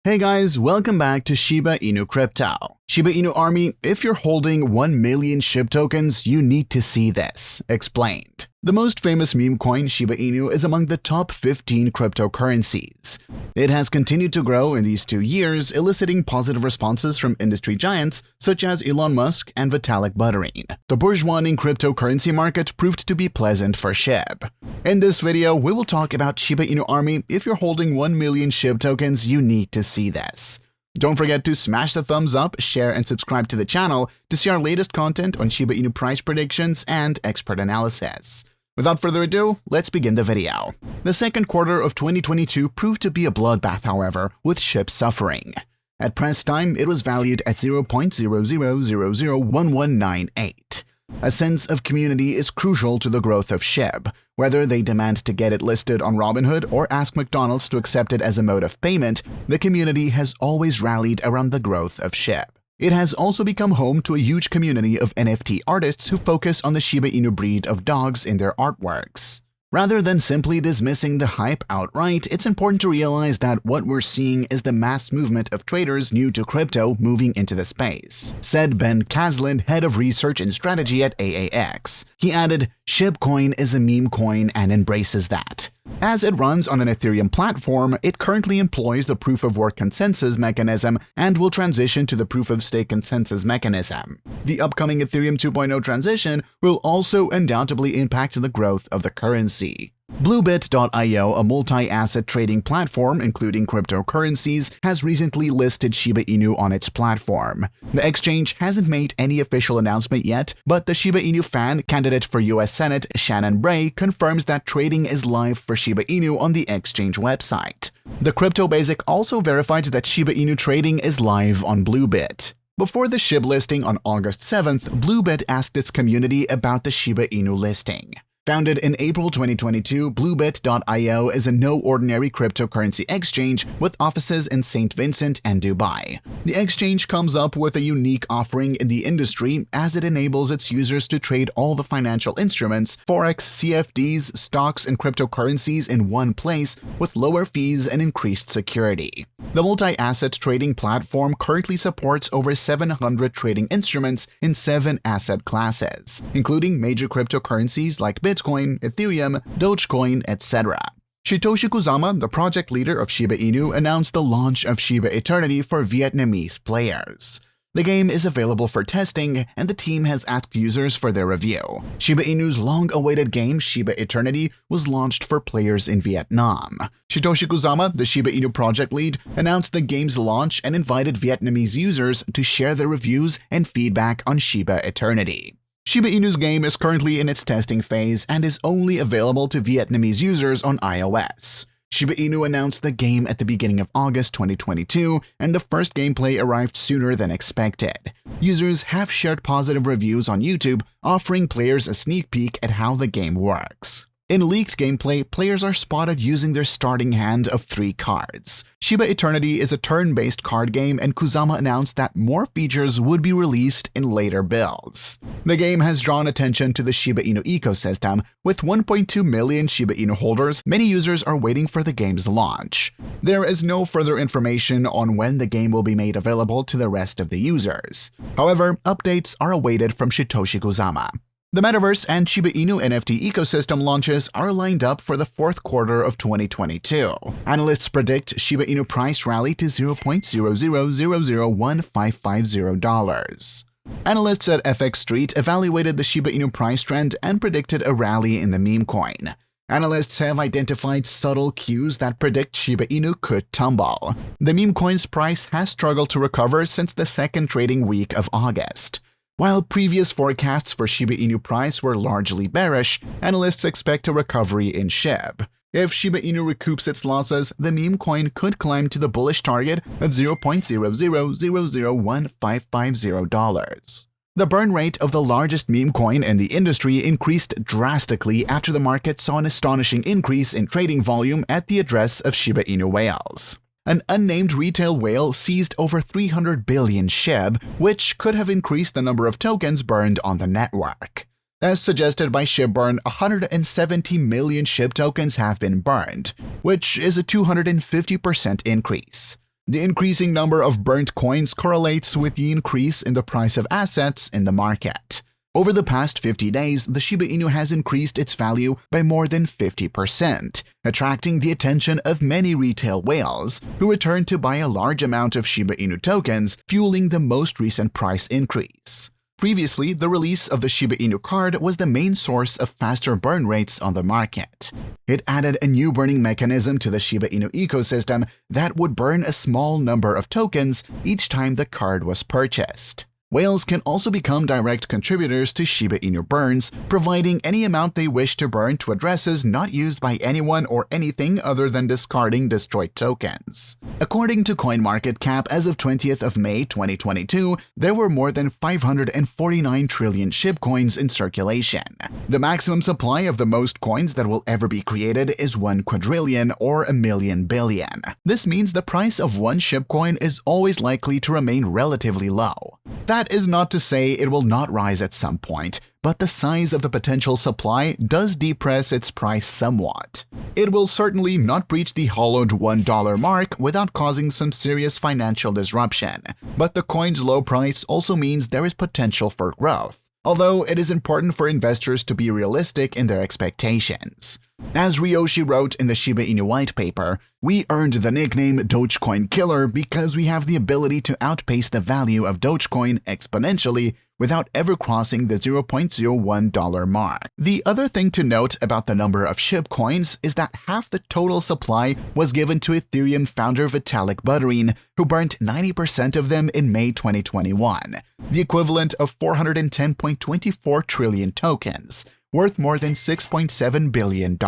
Hey guys, welcome back to Shiba Inu Crypto. Shiba Inu Army, if you're holding 1 million SHIB tokens, you need to see this. Explained. The most famous meme coin, Shiba Inu, is among the top 15 cryptocurrencies. It has continued to grow in these 2 years, eliciting positive responses from industry giants such as Elon Musk and Vitalik Buterin. The bourgeoising cryptocurrency market proved to be pleasant for SHIB. In this video, we will talk about Shiba Inu Army. If you're holding 1 million SHIB tokens, you need to see this. Don't forget to smash the thumbs up, share, and subscribe to the channel to see our latest content on Shiba Inu price predictions and expert analysis. Without further ado, let's begin the video. The second quarter of 2022 proved to be a bloodbath, however, with SHIB suffering. At press time, it was valued at 0.00001198. A sense of community is crucial to the growth of SHIB. Whether they demand to get it listed on Robinhood or ask McDonald's to accept it as a mode of payment, the community has always rallied around the growth of SHIB. It has also become home to a huge community of NFT artists who focus on the Shiba Inu breed of dogs in their artworks. Rather than simply dismissing the hype outright, it's important to realize that what we're seeing is the mass movement of traders new to crypto moving into the space, said Ben Caslin, head of research and strategy at AAX. He added, "Shiba Coin is a meme coin and embraces that. As it runs on an Ethereum platform, it currently employs the proof-of-work consensus mechanism and will transition to the proof-of-stake consensus mechanism. The upcoming Ethereum 2.0 transition will also undoubtedly impact the growth of the currency." Bluebit.io, a multi-asset trading platform including cryptocurrencies, has recently listed Shiba Inu on its platform. The exchange hasn't made any official announcement yet, but the Shiba Inu fan, candidate for US Senate Shannon Bray, confirms that trading is live for Shiba Inu on the exchange website. The Crypto Basic also verified that Shiba Inu trading is live on Bluebit. Before the SHIB listing on August 7th, Bluebit asked its community about the Shiba Inu listing. Founded in April 2022, Bluebit.io is a no-ordinary cryptocurrency exchange with offices in St. Vincent and Dubai. The exchange comes up with a unique offering in the industry as it enables its users to trade all the financial instruments, forex, CFDs, stocks, and cryptocurrencies in one place with lower fees and increased security. The multi-asset trading platform currently supports over 700 trading instruments in 7 asset classes, including major cryptocurrencies like Bitcoin, Ethereum, Dogecoin, etc. Satoshi Kusama, the project leader of Shiba Inu, announced the launch of Shiba Eternity for Vietnamese players. The game is available for testing, and the team has asked users for their review. Shiba Inu's long-awaited game, Shiba Eternity, was launched for players in Vietnam. Satoshi Kusama, the Shiba Inu project lead, announced the game's launch and invited Vietnamese users to share their reviews and feedback on Shiba Eternity. Shiba Inu's game is currently in its testing phase and is only available to Vietnamese users on iOS. Shiba Inu announced the game at the beginning of August 2022, and the first gameplay arrived sooner than expected. Users have shared positive reviews on YouTube, offering players a sneak peek at how the game works. In leaked gameplay, players are spotted using their starting hand of 3 cards. Shiba Eternity is a turn-based card game, and Kusama announced that more features would be released in later builds. The game has drawn attention to the Shiba Inu ecosystem. With 1.2 million Shiba Inu holders, many users are waiting for the game's launch. There is no further information on when the game will be made available to the rest of the users. However, updates are awaited from Satoshi Kusama. The Metaverse and Shiba Inu NFT ecosystem launches are lined up for the fourth quarter of 2022. Analysts predict Shiba Inu price rally to $0.00001550. Analysts at FX Street evaluated the Shiba Inu price trend and predicted a rally in the meme coin. Analysts have identified subtle cues that predict Shiba Inu could tumble. The meme coin's price has struggled to recover since the second trading week of August. While previous forecasts for Shiba Inu price were largely bearish, analysts expect a recovery in SHIB. If Shiba Inu recoups its losses, the meme coin could climb to the bullish target of $0.00001550. The burn rate of the largest meme coin in the industry increased drastically after the market saw an astonishing increase in trading volume at the address of Shiba Inu whales. An unnamed retail whale seized over 300 billion SHIB, which could have increased the number of tokens burned on the network. As suggested by ShibBurn, 170 million SHIB tokens have been burned, which is a 250% increase. The increasing number of burnt coins correlates with the increase in the price of assets in the market. Over the past 50 days, the Shiba Inu has increased its value by more than 50%, attracting the attention of many retail whales who return to buy a large amount of Shiba Inu tokens, fueling the most recent price increase. Previously, the release of the Shiba Inu card was the main source of faster burn rates on the market. It added a new burning mechanism to the Shiba Inu ecosystem that would burn a small number of tokens each time the card was purchased. Whales can also become direct contributors to Shiba Inu burns, providing any amount they wish to burn to addresses not used by anyone or anything other than discarding destroyed tokens. According to CoinMarketCap, as of 20th of May 2022, there were more than 549 trillion SHIB coins in circulation. The maximum supply of the most coins that will ever be created is 1 quadrillion or a million billion. This means the price of one SHIB coin is always likely to remain relatively low. That is not to say it will not rise at some point, but the size of the potential supply does depress its price somewhat. It will certainly not breach the hollowed $1 mark without causing some serious financial disruption, but the coin's low price also means there is potential for growth, although it is important for investors to be realistic in their expectations. As Ryoshi wrote in the Shiba Inu white paper, "We earned the nickname Dogecoin Killer because we have the ability to outpace the value of Dogecoin exponentially without ever crossing the $0.01 mark." The other thing to note about the number of SHIB coins is that half the total supply was given to Ethereum founder Vitalik Buterin, who burnt 90% of them in May 2021, the equivalent of 410.24 trillion tokens, worth more than $6.7 billion.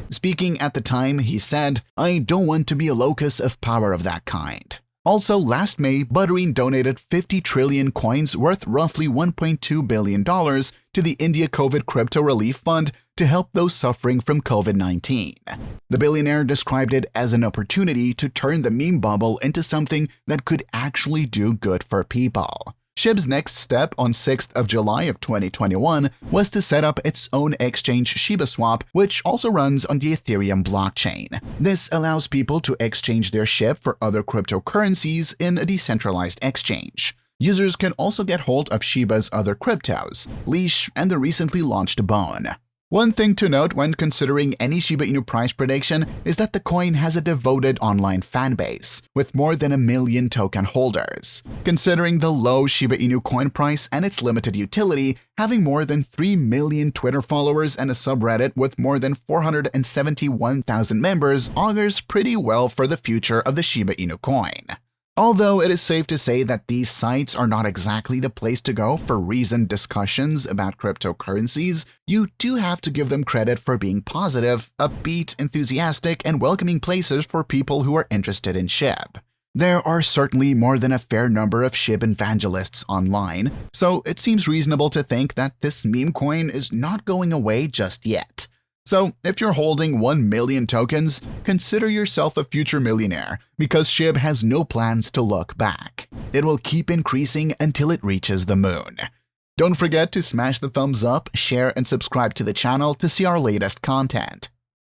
Speaking at the time, he said, "I don't want to be a locus of power of that kind." Also, last May, Buterin donated 50 trillion coins worth roughly $1.2 billion to the India COVID Crypto Relief Fund to help those suffering from COVID-19. The billionaire described it as an opportunity to turn the meme bubble into something that could actually do good for people. Shib's next step on 6th of July of 2021 was to set up its own exchange ShibaSwap, which also runs on the Ethereum blockchain. This allows people to exchange their SHIB for other cryptocurrencies in a decentralized exchange. Users can also get hold of Shiba's other cryptos, Leash, and the recently launched Bone. One thing to note when considering any Shiba Inu price prediction is that the coin has a devoted online fanbase, with more than 1 million token holders. Considering the low Shiba Inu coin price and its limited utility, having more than 3 million Twitter followers and a subreddit with more than 471,000 members augurs pretty well for the future of the Shiba Inu coin. Although it is safe to say that these sites are not exactly the place to go for reasoned discussions about cryptocurrencies, you do have to give them credit for being positive, upbeat, enthusiastic, and welcoming places for people who are interested in SHIB. There are certainly more than a fair number of SHIB evangelists online, so it seems reasonable to think that this meme coin is not going away just yet. So, if you're holding 1 million tokens, consider yourself a future millionaire, because SHIB has no plans to look back. It will keep increasing until it reaches the moon. Don't forget to smash the thumbs up, share, and subscribe to the channel to see our latest content.